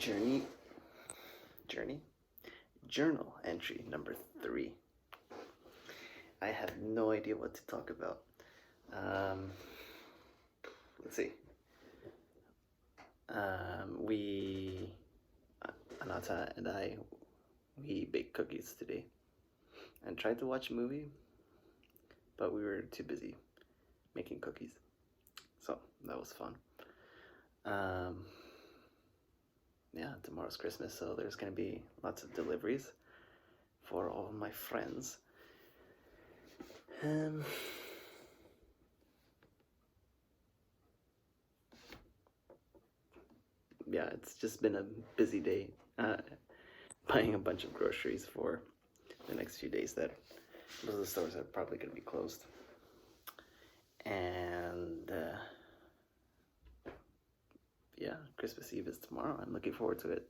Journey, journey, journal entry number 3. I have no idea what to talk about. Let's see. Anata and I, we baked cookies today and tried to watch a movie, but we were too busy making cookies. So that was fun. Yeah, tomorrow's Christmas, so there's gonna be lots of deliveries for all of my friends. Yeah, it's just been a busy day, buying a bunch of groceries for the next few days that most of the stores are probably gonna be closed. And yeah, Christmas Eve is tomorrow. I'm looking forward to it.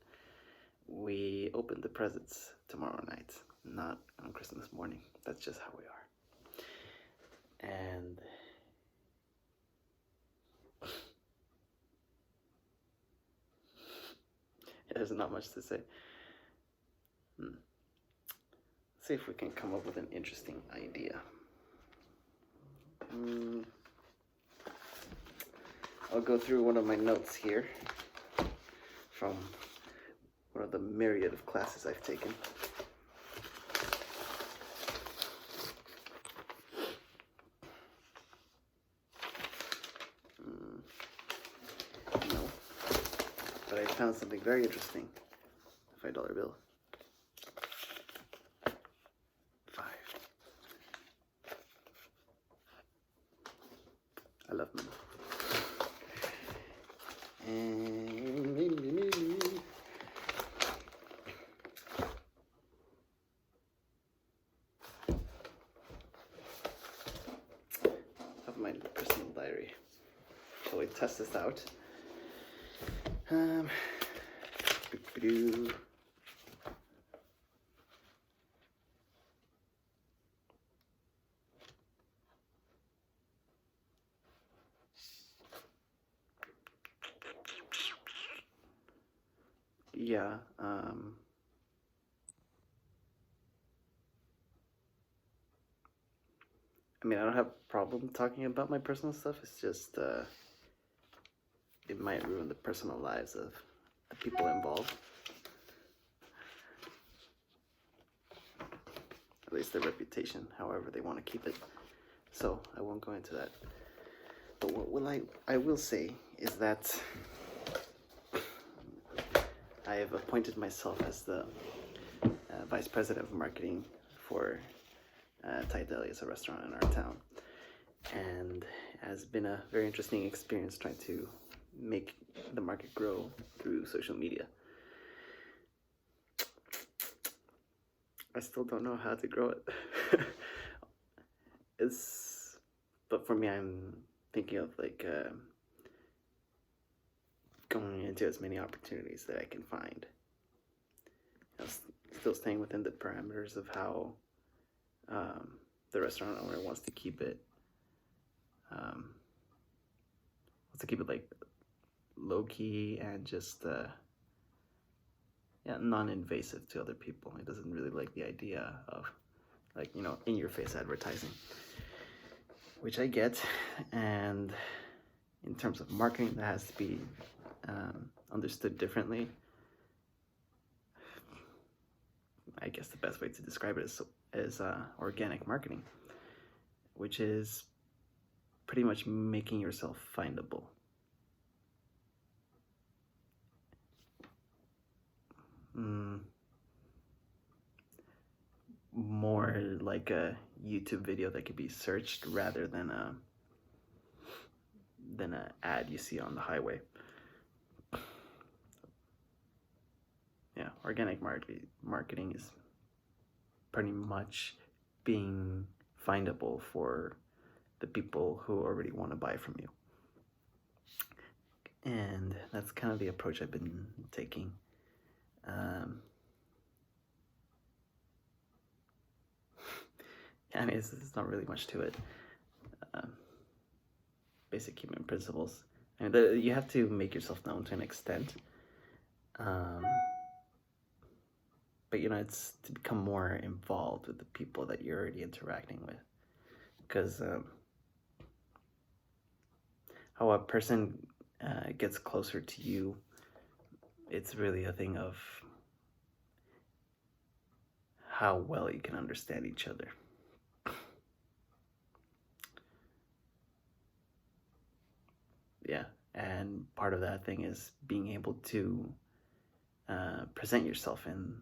We open the presents tomorrow night, not on Christmas morning. That's just how we are. And there's not much to say. Let's see if we can come up with an interesting idea. I'll go through one of my notes here from one of the myriad of classes I've taken. No, but I found something very interesting. A $5 bill. 5. I love money. Of my personal diary. So we test this out. Yeah, I mean, I don't have a problem talking about my personal stuff. It's just, it might ruin the personal lives of the people involved. At least their reputation, however they want to keep it. So I won't go into that. But what I will say is that I have appointed myself as the vice president of marketing for Thai Deli. It's a restaurant in our town, and it has been a very interesting experience trying to make the market grow through social media. I still don't know how to grow it. But for me, I'm thinking of like going into as many opportunities that I can find. Still staying within the parameters of how the restaurant owner wants to keep it. Wants to keep it like low key and just non-invasive to other people. He doesn't really like the idea of like, in your face advertising, which I get. And in terms of marketing, that has to be understood differently. I guess the best way to describe it is organic marketing, which is pretty much making yourself findable. More like a YouTube video that could be searched rather than an ad you see on the highway. Yeah, organic marketing is pretty much being findable for the people who already want to buy from you. And that's kind of the approach I've been taking. I mean, it's not really much to it. Basic human principles. I mean, you have to make yourself known to an extent, Um, but it's to become more involved with the people that you're already interacting with, because how a person gets closer to you, it's really a thing of how well you can understand each other. Yeah, and part of that thing is being able to present yourself in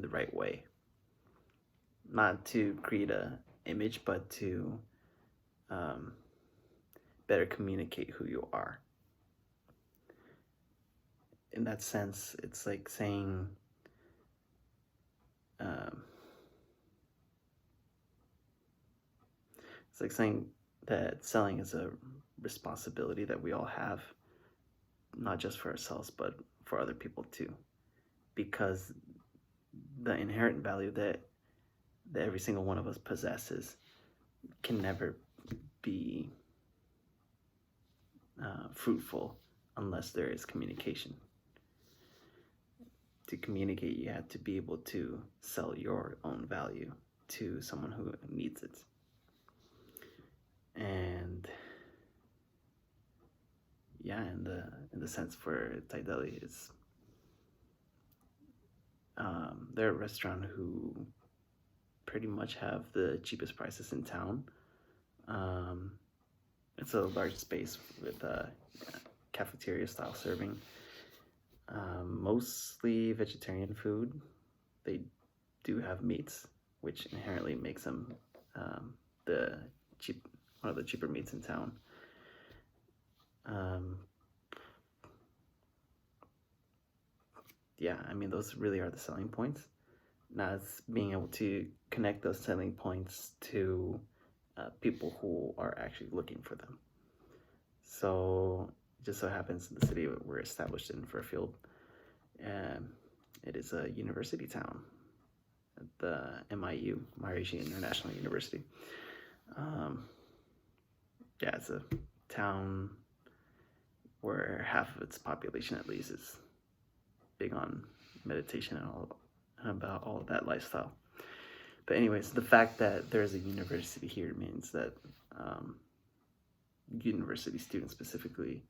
the right way, not to create a image, but to um, better communicate who you are. In that sense, it's like saying, that selling is a responsibility that we all have, not just for ourselves, but for other people too, because the inherent value that every single one of us possesses can never be fruitful unless there is communication. To communicate, you have to be able to sell your own value to someone who needs it. And yeah, in the sense for Thai Deli is they're a restaurant who pretty much have the cheapest prices in town. It's a large space with cafeteria style serving. Mostly vegetarian food. They do have meats, which inherently makes them the one of the cheaper meats in town. Yeah, I mean, those really are the selling points. Now it's being able to connect those selling points to people who are actually looking for them. So it just so happens the city we're established in, Fairfield, it is a university town, the MIU, Maharishi International University. Yeah, it's a town where half of its population at least is big on meditation and about all of that lifestyle. But anyways, the fact that there's a university here means that university students specifically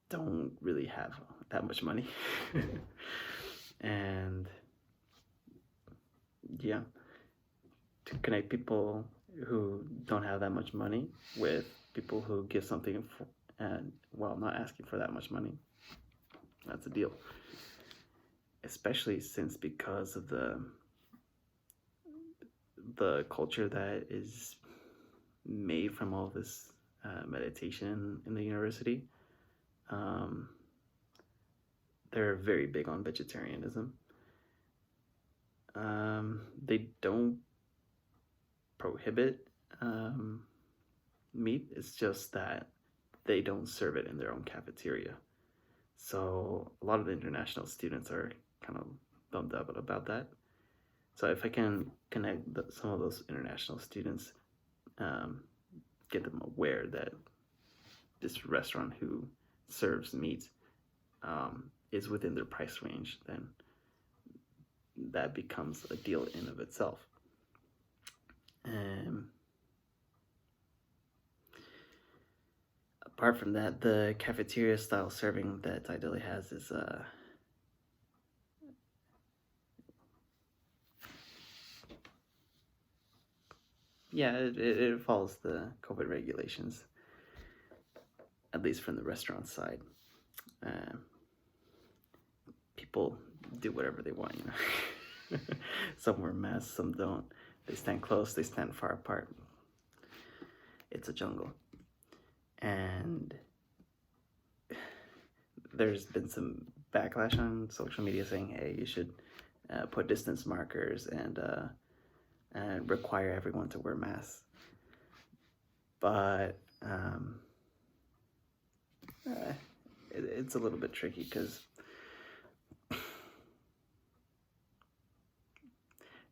don't really have that much money. And yeah, to connect people who don't have that much money with people who give something and while not asking for that much money, that's a deal. Especially since because of the culture that is made from all this meditation in the university. They're very big on vegetarianism. They don't prohibit meat. It's just that they don't serve it in their own cafeteria. So a lot of the international students are kind of bummed out about that. So if I can connect some of those international students, get them aware that this restaurant who serves meat is within their price range, then that becomes a deal in of itself. Apart from that, the cafeteria style serving that Thai Deli has is yeah, it follows the COVID regulations, at least from the restaurant side. People do whatever they want, Some wear masks, some don't. They stand close, they stand far apart. It's a jungle. And there's been some backlash on social media saying, hey, you should put distance markers and require everyone to wear masks. But it's a little bit tricky because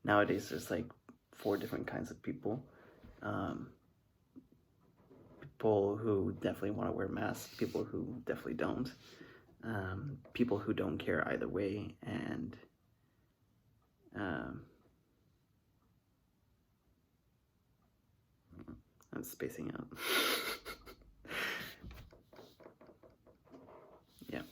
nowadays there's like 4 different kinds of people. People who definitely want to wear masks, people who definitely don't. people who don't care either way, and I'm spacing out. Yeah.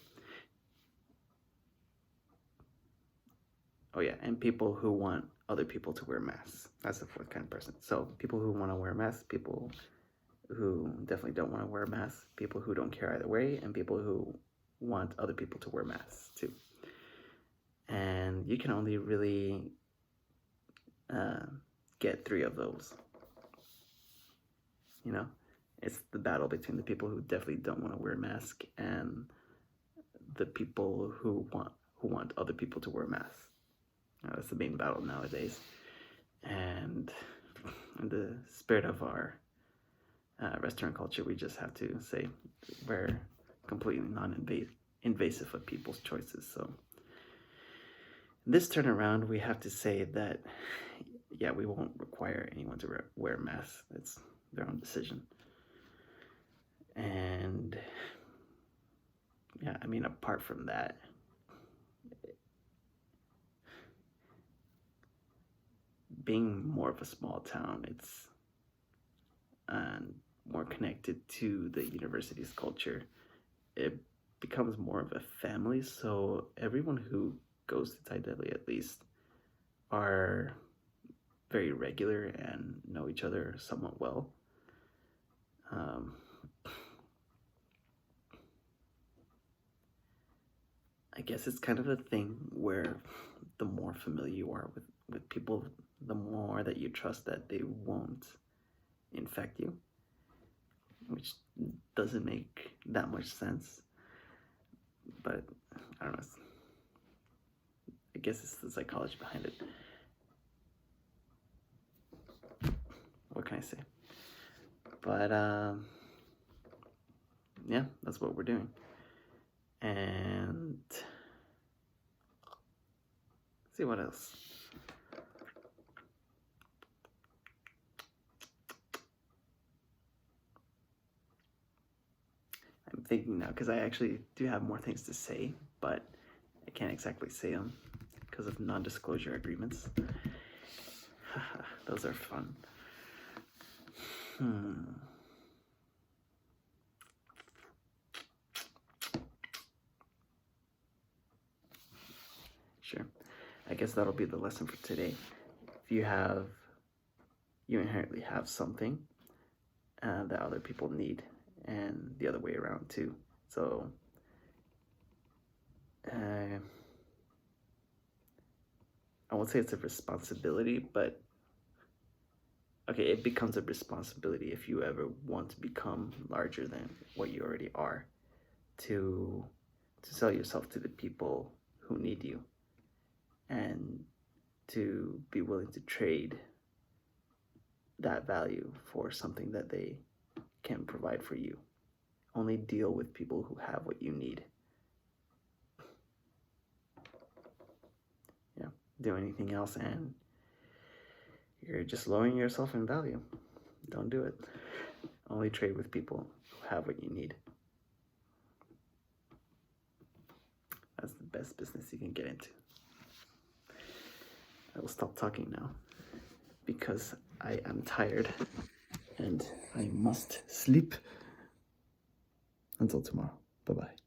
Oh yeah, and people who want other people to wear masks. That's the fourth kind of person. So people who want to wear masks, people who definitely don't want to wear masks, people who don't care either way, and people who want other people to wear masks too. And you can only really get 3 of those. You know, it's the battle between the people who definitely don't want to wear a mask and the people who want other people to wear masks. That's the main battle nowadays. And in the spirit of our restaurant culture, we just have to say we're completely non-invasive of people's choices. So this turnaround, we have to say that, yeah, we won't require anyone to wear masks. It's their own decision. And yeah, I mean, apart from that, being more of a small town, it's more connected to the university's culture. It becomes more of a family, so everyone who goes to Thai Deli, at least, are very regular and know each other somewhat well. I guess it's kind of a thing where the more familiar you are with people, the more that you trust that they won't infect you, which doesn't make that much sense. But I don't know. I guess it's the psychology behind it. What can I say? But yeah, that's what we're doing. And let's see what else. I'm thinking now, because I actually do have more things to say, but I can't exactly say them because of non-disclosure agreements. Those are fun. Sure. I guess that'll be the lesson for today. If you inherently have something that other people need, and the other way around too. So I won't say it's a responsibility, but okay, it becomes a responsibility if you ever want to become larger than what you already are, to sell yourself to the people who need you, and to be willing to trade that value for something that they can provide for you. Only deal with people who have what you need. Yeah, do anything else and you're just lowering yourself in value. Don't do it. Only trade with people who have what you need. That's the best business you can get into. I will stop talking now because I am tired and I must sleep. Until tomorrow. Bye-bye.